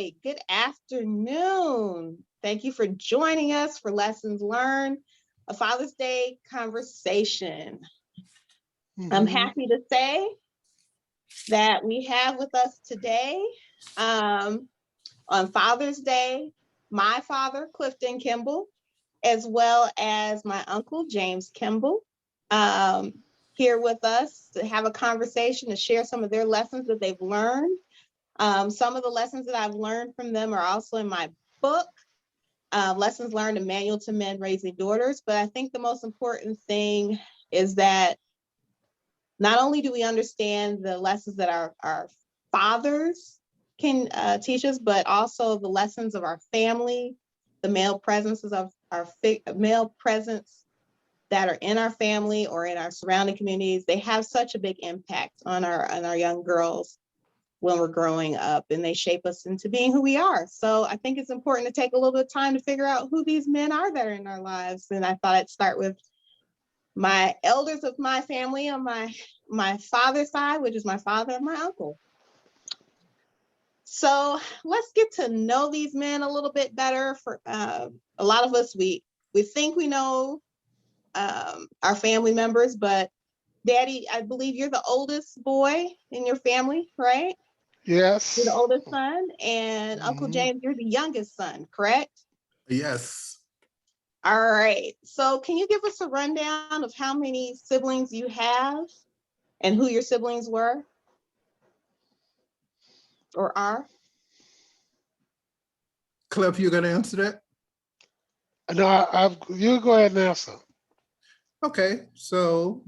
Good afternoon. Thank you for joining us for Lessons Learned, a Father's Day conversation. I'm happy to say that we have with us today on Father's Day, my father, Clifton Kimble, as well as my uncle, James Kimble, here with us to have a conversation to share some of their lessons that they've learned. Some of the lessons that I've learned from them are also in my book, Lessons Learned, a Manual to Men Raising Daughters. But I think the most important thing is that not only do we understand the lessons that our fathers can teach us, but also the lessons of our family, the male presences of our male presence that are in our family or in our surrounding communities. They have such a big impact on our young girls when we're growing up, and they shape us into being who we are. So I think it's important to take a little bit of time to figure out who these men are that are in our lives. And I thought I'd start with my elders of my family on my father's side, which is my father and my uncle. So let's get to know these men a little bit better. For a lot of us, we think we know our family members, but Daddy, I believe you're the oldest boy in your family, right? Yes. You're the oldest son, and Uncle James, you're the youngest son, correct? Yes. All right. So can you give us a rundown of how many siblings you have and who your siblings were or are? Cliff, you're going to answer that? No, you go ahead and answer. Okay. So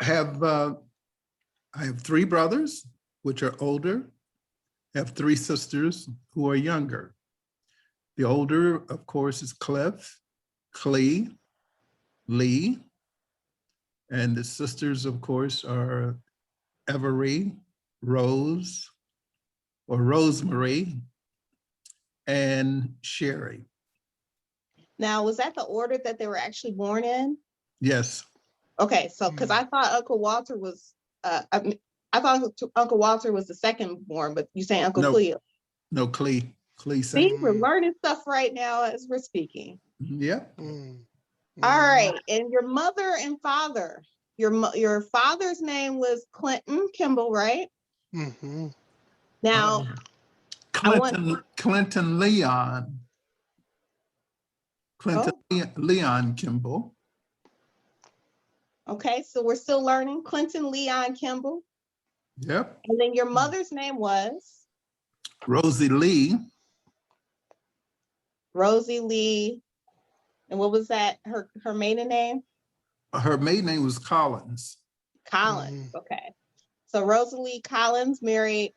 I have three brothers, which are older. I have three sisters who are younger. The older, of course, is Cliff, Clee, Lee. And the sisters, of course, are Every, Rose, or Rosemary, and Sherry. Now, was that the order that they were actually born in? Yes. Okay, so because I thought Uncle Walter was, I thought Uncle Walter was the second born, but you saying Uncle Cleo? No, Clee. Clee See, second. we're learning stuff right now as we're speaking. Yep. All right, and your mother and father, your father's name was Clinton Kimble, right? Now, Clinton Leon. Leon Kimble. Okay, so we're still learning. Clinton Leon Kimble. Yep. And then your mother's name was? Rosie Lee. Rosie Lee. And what was that, her maiden name? Her maiden name was Collins. Collins, okay. So Rosalie Collins married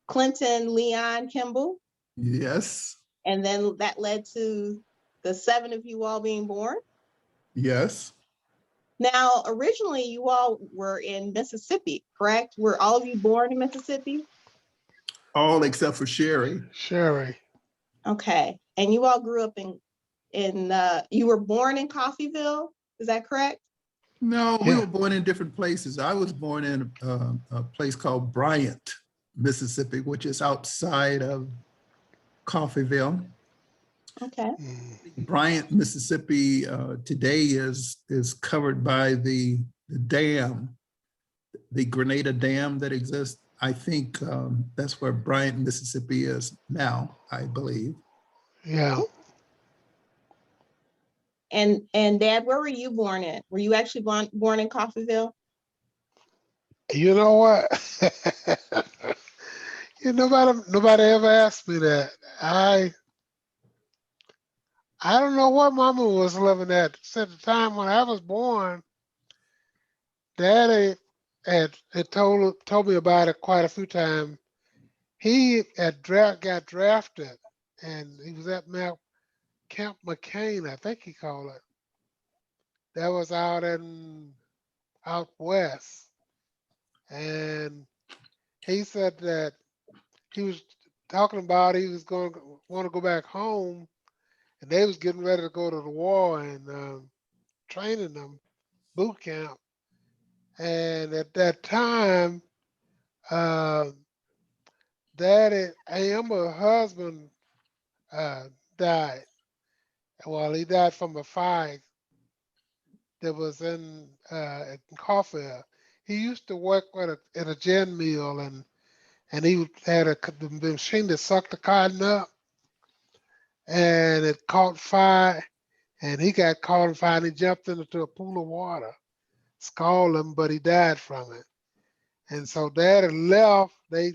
Clinton Leon Kimble. Yes. And then that led to the 7 of you all being born? Yes. Now, originally you all were in Mississippi, correct? Were all of you born in Mississippi? All except for Sherry. Sherry. Okay. And you all grew up you were born in Coffeyville, is that correct? No, we were born in different places. I was born in a place called Bryant, Mississippi, which is outside of Coffeyville. Okay. Bryant, Mississippi, today is covered by the dam, the Grenada Dam that exists. I think that's where Bryant, Mississippi is now, I believe. Yeah. And Dad, where were you born in? Were you actually born in Coffeyville? You know what? Nobody ever asked me that. I don't know what Mama was living at the time when I was born. Daddy had told me about it quite a few times. He got drafted, and he was at Camp McCain, I think he called it. That was out west, and he said that he was talking about he was going to want to go back home, and they was getting ready to go to the war and training them boot camp. And at that time, Uh, Daddy, Amber's husband died. Well, he died from a fire that was in Caulfield. He used to work at a gin mill, and he had the machine that sucked the cotton up, and it caught fire, and he got caught in fire, and he jumped into a pool of water, scalded him, but he died from it. And so Daddy left. They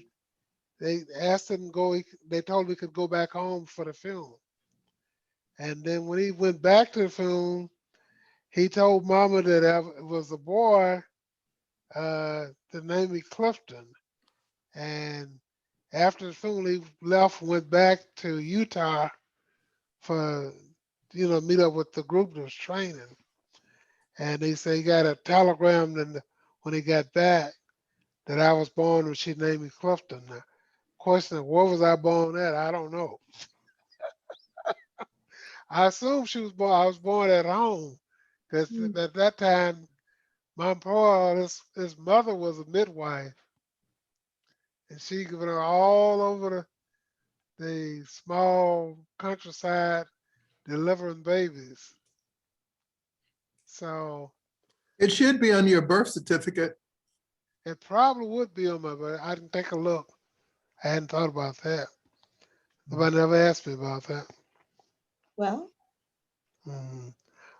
asked him to go. They told him he could go back home for the funeral. And then when he went back to the funeral, he told Mama that it was a boy that named me Clifton. And after the funeral, he left and went back to Utah for, meet up with the group that was training. And he said he got a telegram when he got back that I was born when she named me Clifton. Now, question, where was I born at? I don't know. I assume I was born at home, because at that time, my his mother was a midwife, and she went all over the small countryside delivering babies. So It should be on your birth certificate. it probably would be on but I didn't take a look. I hadn't thought about that. Nobody never asked me about that. Well,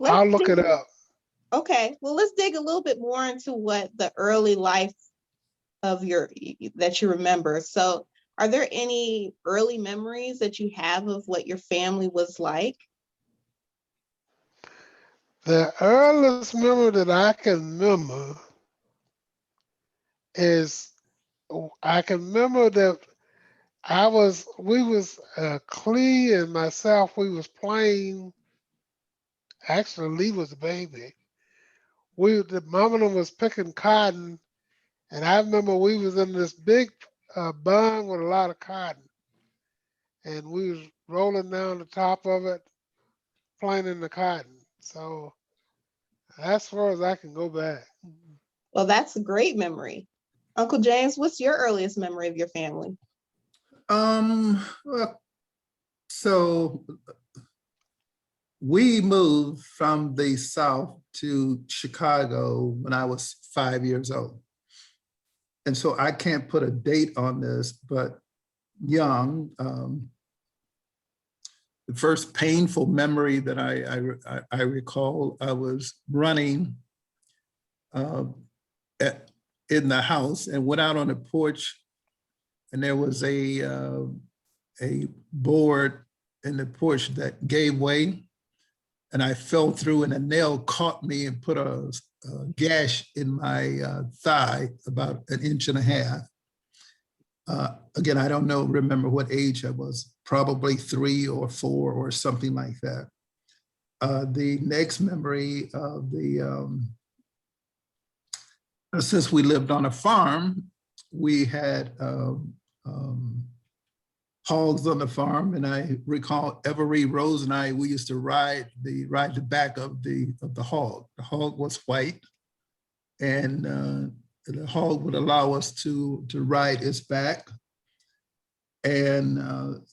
I'll look it up. Okay, well, let's dig a little bit more into what the early life of that you remember. So are there any early memories that you have of what your family was like? The earliest memory that I can remember is I can remember that we was Clee and myself, we was playing. Actually, Lee was a baby. The mom and them was picking cotton, and I remember we was in this big barn with a lot of cotton, and we was rolling down the top of it, playing in the cotton. So as far as I can go back. Well, that's a great memory. Uncle James, what's your earliest memory of your family? Well, so we moved from the South to Chicago when I was 5 years old. And so I can't put a date on this, but young, the first painful memory that I recall, I was running in the house and went out on the porch, and there was a board in the porch that gave way, and I fell through, and a nail caught me and put a gash in my thigh about 1.5 inches. Again, I don't remember what age I was, probably 3 or 4 or something like that. The next memory of since we lived on a farm, we had hogs on the farm, and I recall Every Rose and I, we used to ride the back of the hog. The hog was white, and the hog would allow us to ride its back. And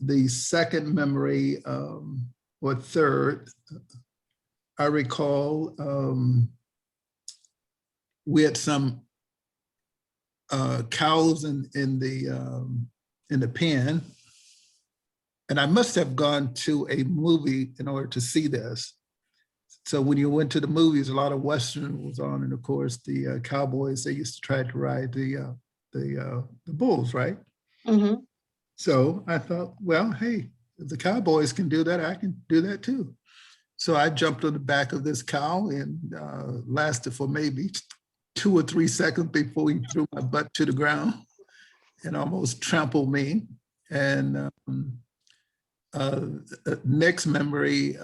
the second memory, or third, I recall we had some cows in the pen, and I must have gone to a movie in order to see this. So when you went to the movies, a lot of Western was on, and of course the cowboys, they used to try to ride the bulls, right? Mm-hmm. So I thought, well, hey, if the cowboys can do that, I can do that too. So I jumped on the back of this cow and lasted for maybe 2 or 3 seconds before he threw my butt to the ground and almost trampled me. And next memory,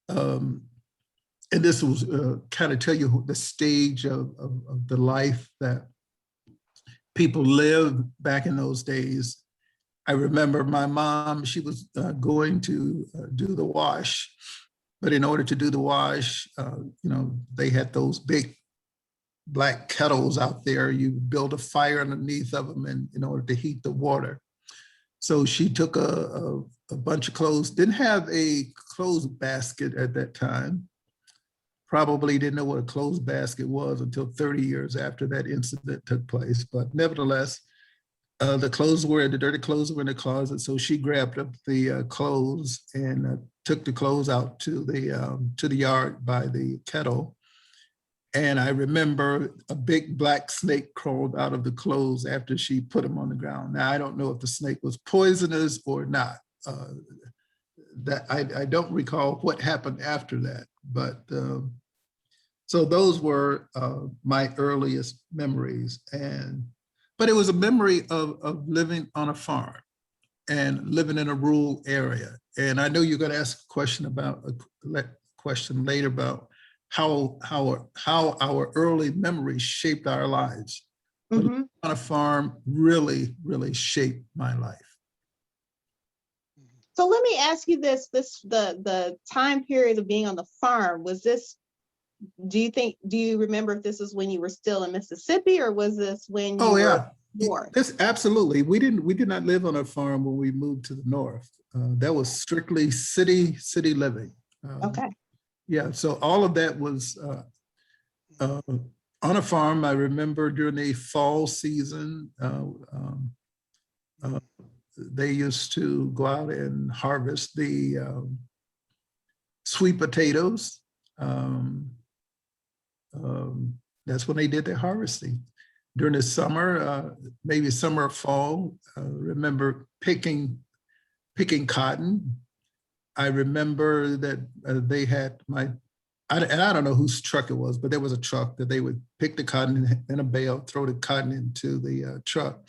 and this was kind of tell you the stage of the life that people lived back in those days. I remember my mom, she was going to do the wash, but in order to do the wash, they had those big black kettles out there. You build a fire underneath of them in order to heat the water. So she took a bunch of clothes, didn't have a clothes basket at that time. Probably didn't know what a clothes basket was until 30 years after that incident took place. But nevertheless, the dirty clothes were in the closet. So she grabbed up the clothes and took the clothes out to the yard by the kettle. And I remember a big black snake crawled out of the clothes after she put them on the ground. Now, I don't know if the snake was poisonous or not. That I don't recall what happened after that, but so those were my earliest memories. But it was a memory of living on a farm and living in a rural area. And I know you're going to ask a question later about how our early memories shaped our lives. But living on a farm really, really shaped my life. So let me ask you this, the time period of being on the farm, was this, do you remember if this was when you were still in Mississippi, or was this when you were north? This absolutely. We did not live on a farm when we moved to the north. That was strictly city living. Okay. Yeah, so all of that was on a farm. I remember during the fall season, they used to go out and harvest the sweet potatoes. That's when they did their harvesting. During the summer, maybe summer or fall, remember picking cotton. I remember that they had and I don't know whose truck it was, but there was a truck that they would pick the cotton in a bale, throw the cotton into the truck.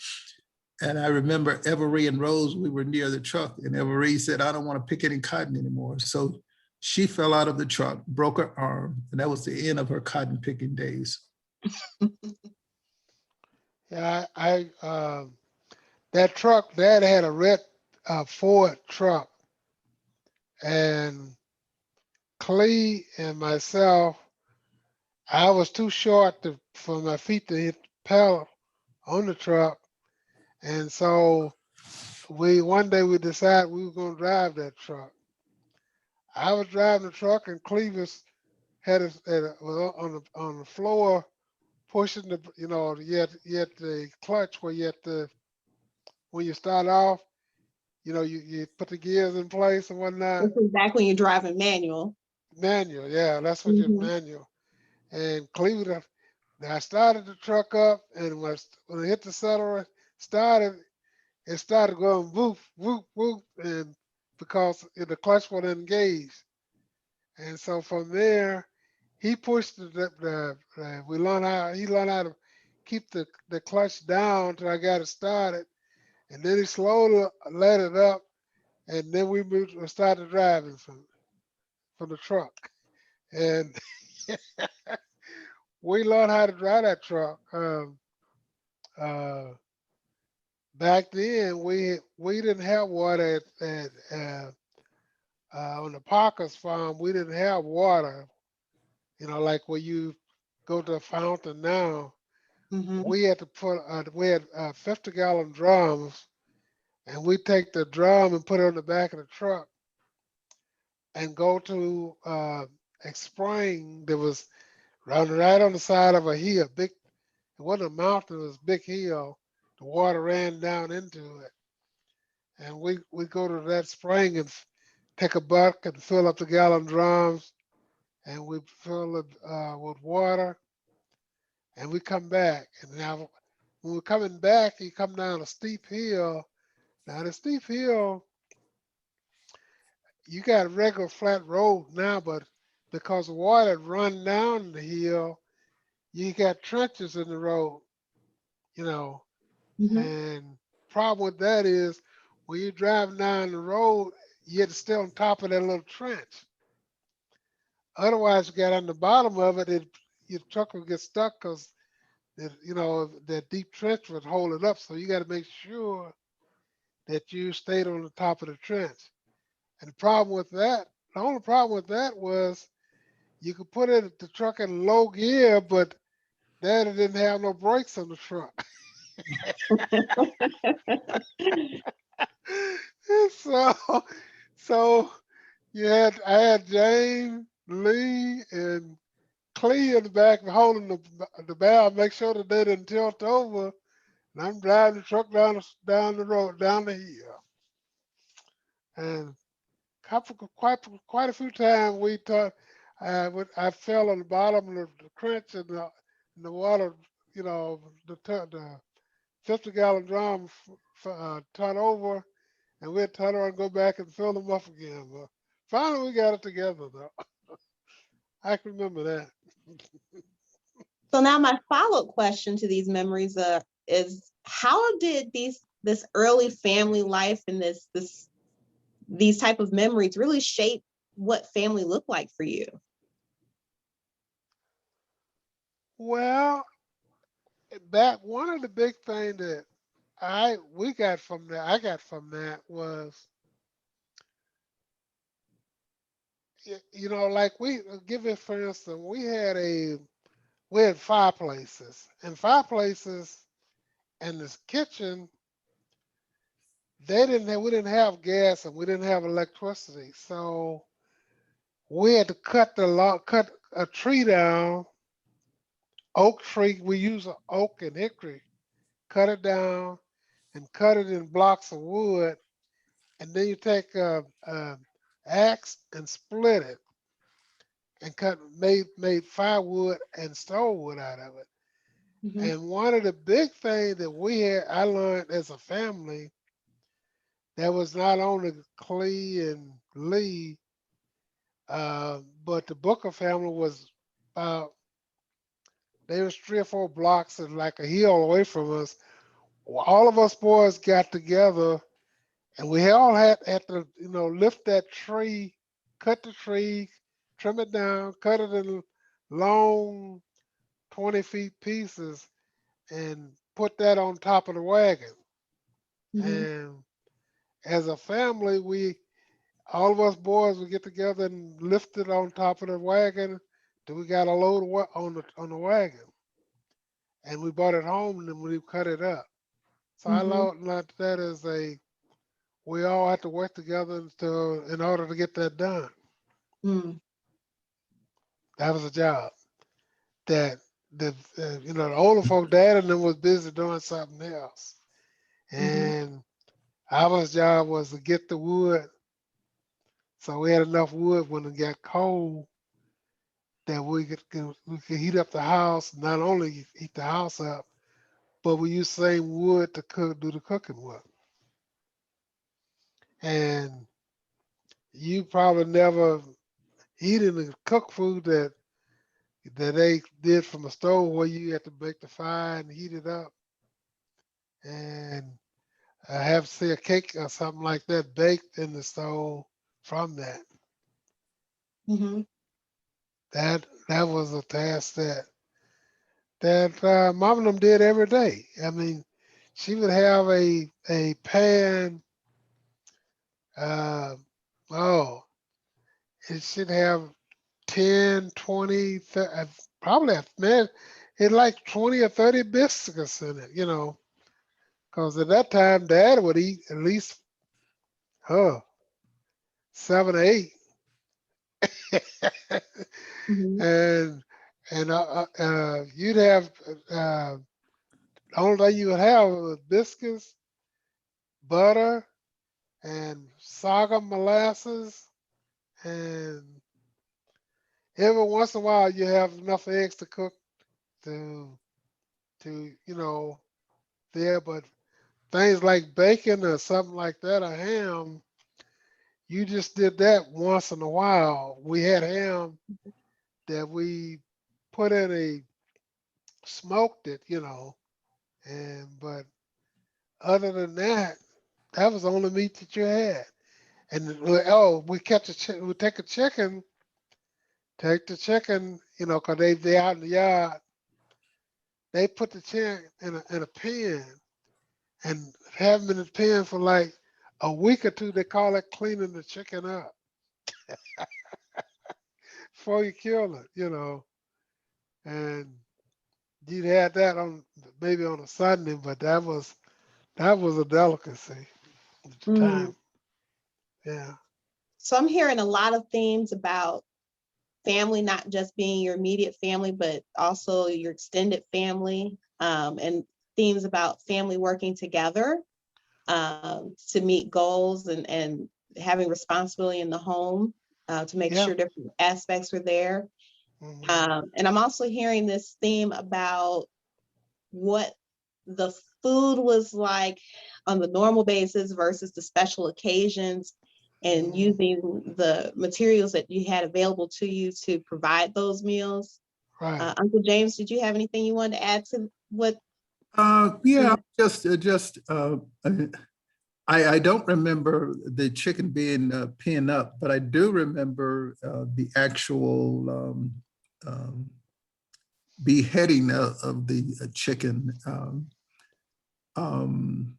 And I remember Everett and Rose, we were near the truck, and Everett said, "I don't want to pick any cotton anymore." So she fell out of the truck, broke her arm, and that was the end of her cotton picking days. Yeah, that truck, Dad had a red Ford truck, and Clee and myself, I was too short for my feet to hit the pedal on the truck, and so one day we decided we were going to drive that truck. I was driving the truck, and Clevis was on the floor pushing you had the clutch where when you start off, you put the gears in place and whatnot. This is back when you're driving manual. Manual, yeah, that's what you're manual. And Cleveland, I started the truck up, and when it hit the accelerator, it started going whoop, whoop, whoop, and because the clutch wasn't engaged. And so from there, he pushed he learned how to keep the clutch down till I got it started. And then he slowly let it up, and then we started driving from the truck. And we learned how to drive that truck. Back then, we didn't have water on the Parker's farm. We didn't have water, like where you go to a fountain now. We had to we had 50-gallon drums, and we take the drum and put it on the back of the truck and go to a spring that was right on the side of a hill. It wasn't a mountain, it was a big hill. The water ran down into it. And we go to that spring and take a bucket and fill up the gallon drums, and we fill it with water, and we come back. And now when we're coming back, you come down a steep hill. Now the steep hill, you got a regular flat road now, but because the water run down the hill, you got trenches in the road, and problem with that is when you're driving down the road, you have to stay on top of that little trench. Otherwise, you got on the bottom of it, your truck will get stuck because that deep trench would hold it up. So you got to make sure that you stayed on the top of the trench. And the only problem with that was you could put the truck in low gear, but Daddy didn't have no brakes on the truck. so, so I had James, Lee, and Clee in the back holding the valve, make sure that they didn't tilt over. And I'm driving the truck down the road, down the hill. And quite a few times we thought I fell on the bottom of the crunch and the water, the 50-gallon drum turn over, and we'd turn around and go back and fill them up again. But finally, we got it together, though. I can remember that. So now my follow-up question to these memories is how did this early family life and these type of memories really shape what family looked like for you? Well, one of the big things that I got from that was, like we give it for instance, we had fireplaces, and this kitchen, we didn't have gas and we didn't have electricity, so we had to cut a tree down, oak tree. We use an oak and hickory, cut it down and cut it in blocks of wood, and then you take a axe and split it and made firewood and stove wood out of it. Mm-hmm. And one of the big things that I learned as a family, that was not only Clee and Lee, but the Booker family was about, they was 3 or 4 blocks and like a hill away from us. All of us boys got together, and we all had to, lift that tree, cut the tree, trim it down, cut it in long 20 feet pieces, and put that on top of the wagon. Mm-hmm. And as a family, all of us boys would get together and lift it on top of the wagon till we got a load on the wagon. And we brought it home and then we cut it up. So I Mm-hmm. learned that as we all had to work together in order to get that done. Mm-hmm. That was a job that the older folk, dad and them was busy doing something else. Mm-hmm. And our job was to get the wood, so we had enough wood when it got cold that we could heat up the house. Not only heat the house up, but we used the same wood to do the cooking with. And you probably never eaten and cook food that they did from a stove where you had to make the fire and heat it up. And I have to see a cake or something like that baked in the stove from that. Mm-hmm. That was a task that mom and them did every day. I mean, she would have a pan. Uh, oh, it should have 10, 20, probably man, it like 20 or 30 biscuits in it. Because at that time, Dad would eat at least, oh, 7 or 8. Mm-hmm. and you'd have, the only thing you would have was biscuits, butter, and sorghum molasses, and every once in a while you have enough eggs to cook to there. But things like bacon or something like that, or ham, you just did that once in a while. We had ham that we put in smoked it, but other than that, that was the only meat that you had. And we take a chicken, take the chicken, 'cause they out in the yard. They put the chicken in a pen and have them in the pen for like a week or two. They call it cleaning the chicken up before you kill it. And you'd had that on maybe on a Sunday, but that was a delicacy at the Mm. time. Yeah. So I'm hearing a lot of themes about family, not just being your immediate family, but also your extended family, and themes about family working together to meet goals and having responsibility in the home to make Yeah. sure different aspects were there. Mhm. And I'm also hearing this theme about what the food was like on the normal basis versus the special occasions, and Mhm. using the materials that you had available to you to provide those meals. Right. Uncle James, did you have anything you wanted to add to what? Yeah, I don't remember the chicken being pinned up, but I do remember the actual beheading of the chicken. Um,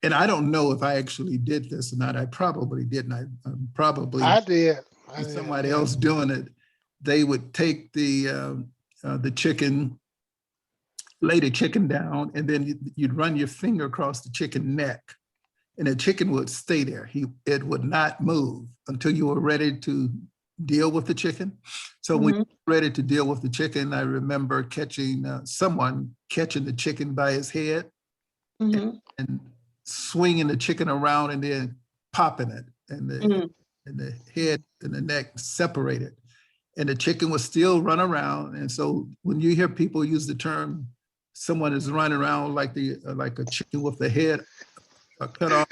and I don't know if I actually did this or not. I probably didn't. I'm probably I did. I did. somebody Yeah. else doing it. They would take the chicken, lay the chicken down, and then you'd run your finger across the chicken neck, and the chicken would stay there. It would not move until you were ready to deal with the chicken. So when Mhm, you were ready to deal with the chicken, I remember catching someone catching the chicken by his head mhm, and swinging the chicken around and then popping it, mhm, and the head and the neck separated. And the chicken would still run around. And so when you hear people use the term, someone is running around like a chicken with the head cut off,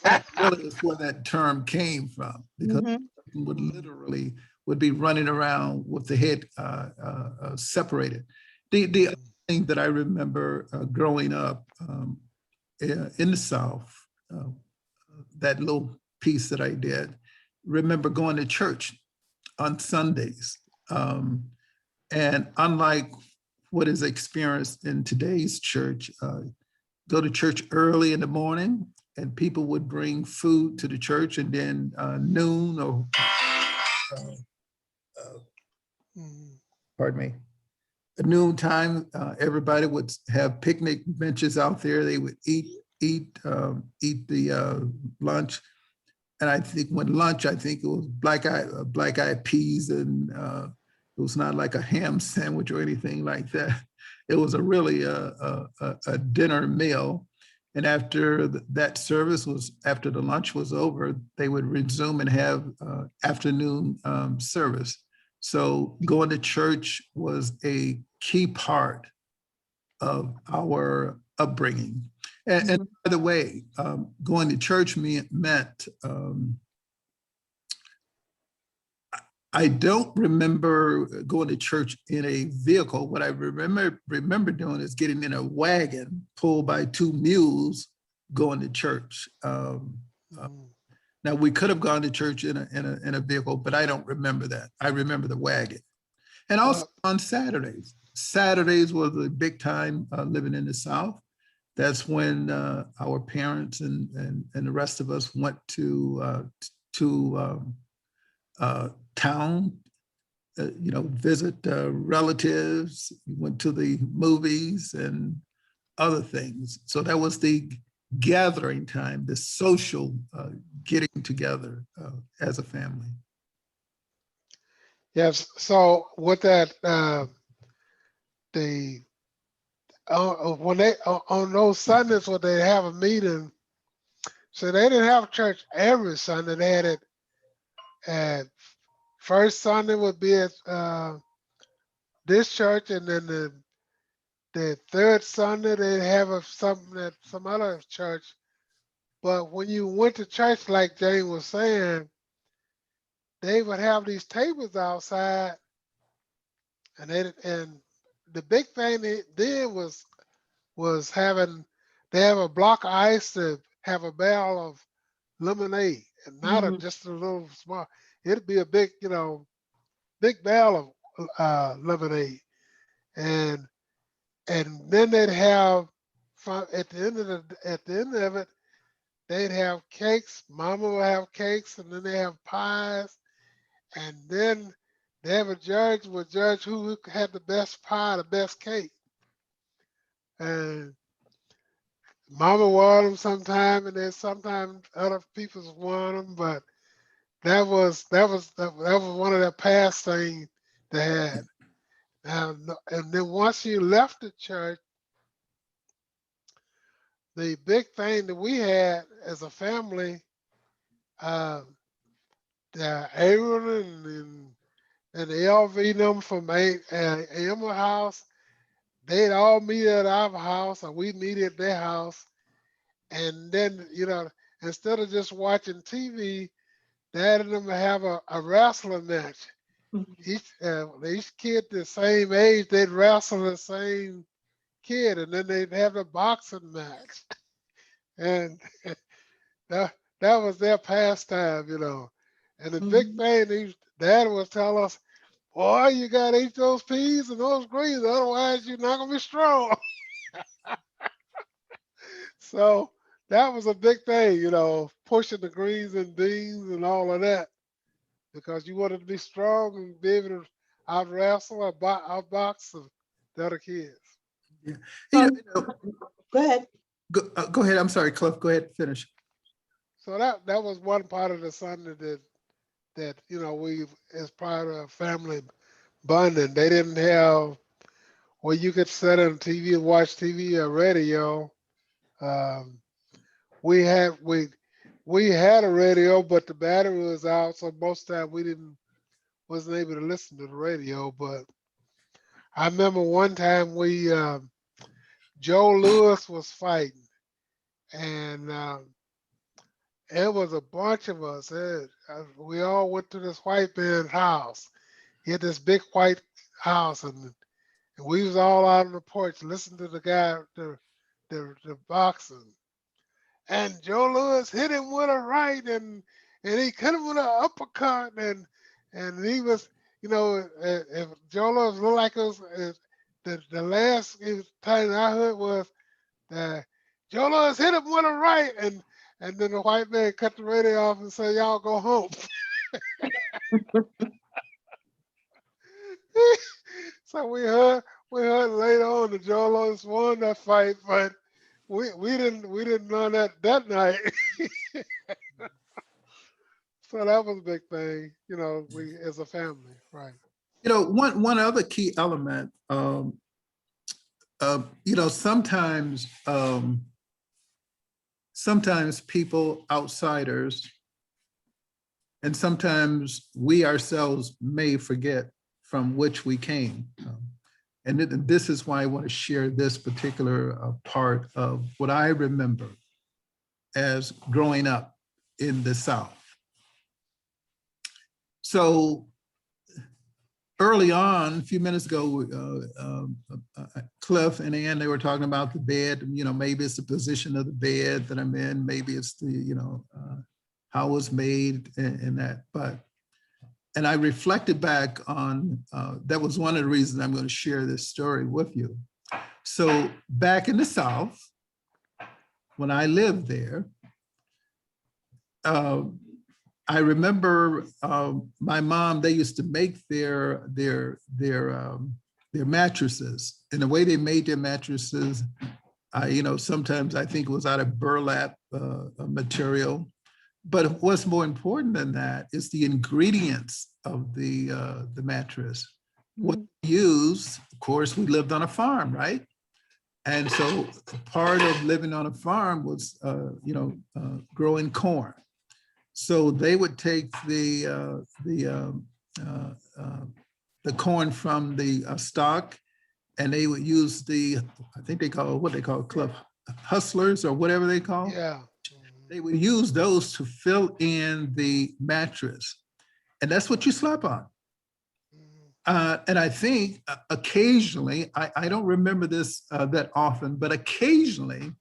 that really is where that term came from, because mhm, it would literally would be running around with the head separated. The other thing that I remember growing up in the South, uh, that little piece that I did, remember going to church on Sundays. And unlike what is experienced in today's church, go to church early in the morning, and people would bring food to the church, and then noon or Mhm. pardon me, at noon time, everybody would have picnic benches out there. They would eat the lunch, and I think when lunch, I think it was black eyed peas, and it was not like a ham sandwich or anything like that. It was a really a dinner meal. And after that service was, after the lunch was over, they would resume and have afternoon service. So going to church was a key part of our upbringing. And mhm, by the way, going to church meant I don't remember going to church in a vehicle. What I remember doing is getting in a wagon pulled by two mules going to church. Mhm. Now we could have gone to church in a vehicle, but I don't remember that. I remember the wagon. And also Well, on Saturdays. Saturdays was a big time living in the South. That's when our parents and the rest of us went to town, visit relatives, went to the movies and other things. So that was the gathering time, the social getting together as a family. yes. So with that, the when they on those Sundays when they have a meeting, so they didn't have church every Sunday. They had it at first Sunday would be at this church, and then the third Sunday they'd have something at some other church. But when you went to church, like Jane was saying, they would have these tables outside, and the big thing they did was having they have a block of ice to have a barrel of lemonade, and not mhm, just a little small. It'd be a big, big barrel of lemonade, and then they'd have at the end of it, they'd have cakes. Mama would have cakes, and then they have pies, and then they would judge who had the best pie, the best cake. And Mama won them sometime, and then sometimes other people won them. But that was one of their past things they had. And then once you left the church, the big thing that we had as a family, uh, Aaron and the LV them from Emma house, they'd all meet at our house, or we meet at their house. And then, instead of just watching TV, Dad and them would have a wrestling match. Each kid the same age, they'd wrestle the same kid, and then they'd have a boxing match. And that was their pastime. And the big thing, Dad was tell us, boy, you gotta eat those peas and those greens, otherwise you're not gonna be strong. So that was a big thing, pushing the greens and beans and all of that, because you wanted to be strong and be able to out wrestle or outbox the other kids. Yeah. Go ahead. Go ahead. I'm sorry, Cliff. Go ahead. Finish. So that was one part of the Sunday that we, as part of family bonding, they didn't have where you could sit on TV and watch TV or radio. Um, we had a radio, but the battery was out, so most of the time we wasn't able to listen to the radio. But I remember one time Joe Lewis was fighting, and it was a bunch of us. We all went to this white man's house. He had this big white house, and we was all out on the porch listening to the guy, the boxing. And Joe Lewis hit him with a right, and he hit him with an uppercut, and he was, if Joe Lewis looked like it was the last time I heard was that Joe Lewis hit him with a right, and then the white man cut the radio off and said, "Y'all go home." So we heard later on that Joe Lewis won that fight, but we didn't know that night. So that was a big thing, we as a family, right? One other key element, sometimes people, outsiders, and sometimes we ourselves may forget from which we came. And this is why I want to share this particular part of what I remember as growing up in the South. So early on, a few minutes ago, Cliff and Ann, they were talking about the bed. Maybe it's the position of the bed that I'm in. Maybe it's the, how it was made and that. And I reflected back on, that was one of the reasons I'm going to share this story with you. So back in the South, when I lived there, I remember my mom, they used to make their mattresses, and the way they made their mattresses, sometimes I think it was out of burlap material. But what's more important than that is the ingredients of the mattress. What we use, of course, we lived on a farm, right? And so part of living on a farm was, growing corn. So they would take the corn from the stalk, and they would use I think they call what they call club hustlers or whatever they call. Yeah. They would use those to fill in the mattress, and that's what you slept on. And I think occasionally, I don't remember this that often, but occasionally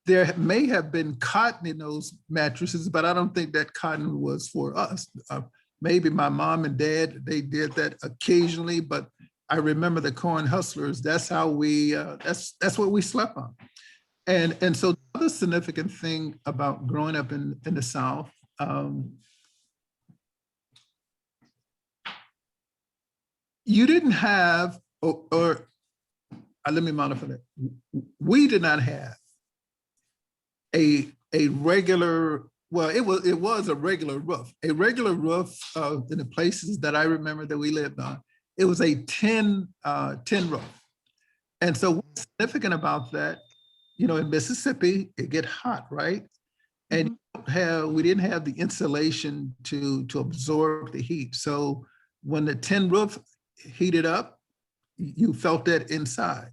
there may have been cotton in those mattresses, but I don't think that cotton was for us. Maybe my mom and dad, they did that occasionally, but I remember the corn hustlers. That's how we, that's what we slept on. And so the other significant thing about growing up in the South, you didn't have, let me modify that. We did not have a regular, well, it was a regular roof. A regular roof in the places that I remember that we lived on, it was a tin roof. And so what's significant about that, in Mississippi, it get hot, right? And we didn't have the insulation to absorb the heat. So when the tin roof heated up, you felt that inside.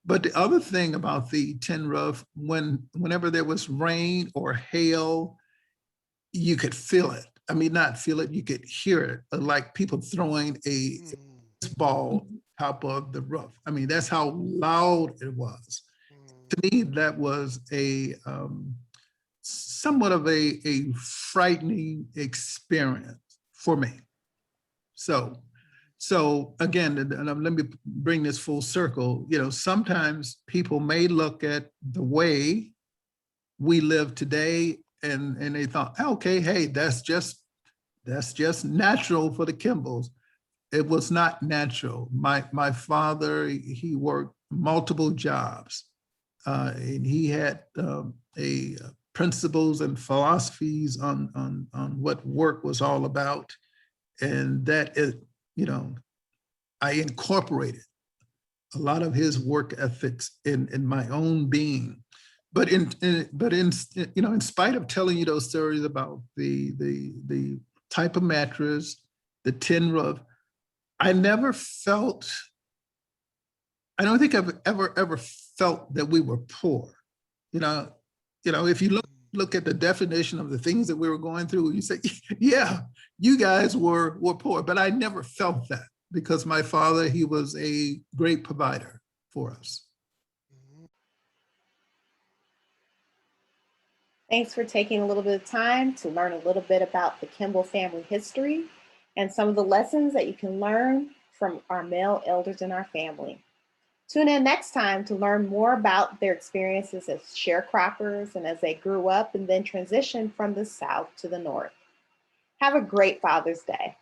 But the other thing about the tin roof, whenever there was rain or hail, you could feel it. I mean, not feel it, you could hear it, like people throwing a ball top of the roof. I mean, that's how loud it was. To me, that was somewhat of a frightening experience for me. So again, and let me bring this full circle. Sometimes people may look at the way we live today and they thought, okay, hey, that's just natural for the Kimbles. It was not natural. My father, he worked multiple jobs, and he had principles and philosophies on what work was all about, and that is, I incorporated a lot of his work ethics in my own being. But in spite of telling you those stories about the type of mattress, the tin roof, I don't think I've ever felt that we were poor. If you look at the definition of the things that we were going through, you say, yeah, you guys were poor, but I never felt that because my father, he was a great provider for us. Thanks for taking a little bit of time to learn a little bit about the Kimble family history and some of the lessons that you can learn from our male elders in our family. Tune in next time to learn more about their experiences as sharecroppers and as they grew up and then transitioned from the South to the North. Have a great Father's Day.